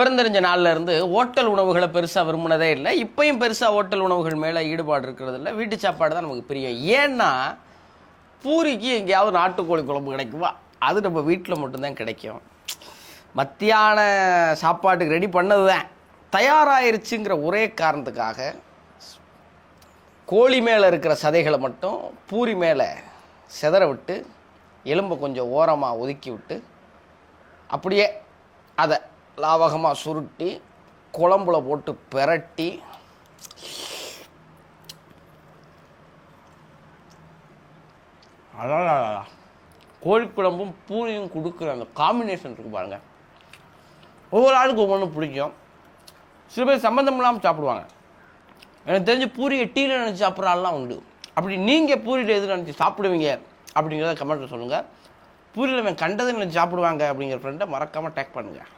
விவரம் தெரிஞ்ச நாளில் இருந்து ஹோட்டல் உணவுகளை பெருசாக விரும்பினதே இல்லை. இப்போயும் பெருசாக ஹோட்டல் உணவுகள் மேலே ஈடுபாடு இருக்கிறது இல்லை. வீட்டு சாப்பாடு தான் நமக்கு பிரியம். ஏன்னா பூரிக்கு எங்கேயாவது நாட்டுக்கோழி குழம்பு கிடைக்குமா? அது நம்ம வீட்டில் மட்டும்தான் கிடைக்கும். மத்தியான சாப்பாட்டுக்கு ரெடி பண்ணது தான் தயாராகிருச்சுங்கிற ஒரே காரணத்துக்காக கோழி மேலே இருக்கிற சதைகளை மட்டும் பூரி மேலே செதற விட்டு எலும்பை கொஞ்சம் ஓரமாக ஒதுக்கி விட்டு அப்படியே அதை லாவகமாக சுருட்டி குழம்புல போட்டு பெரட்டி அதான் கோழிக்குழம்பும் பூரியும் கொடுக்குற அந்த காம்பினேஷன் இருக்கு பாருங்க. ஒவ்வொரு ஆளுக்கு ஒவ்வொன்றும் பிடிக்கும். சில பேர் சம்மந்தம் இல்லாமல் சாப்பிடுவாங்க. எனக்கு தெரிஞ்சு பூரியை டீயில் நினச்சி சாப்பிட்ற ஆள்லாம் உண்டு. அப்படி நீங்கள் பூரியில் எது நினச்சி சாப்பிடுவீங்க அப்படிங்கிறத கமெண்ட்டில் சொல்லுங்கள். பூரியில் அவன் கண்டதை நினச்சி சாப்பிடுவாங்க அப்படிங்கிற ஃப்ரெண்டை மறக்காமல் டேக் பண்ணுங்கள்.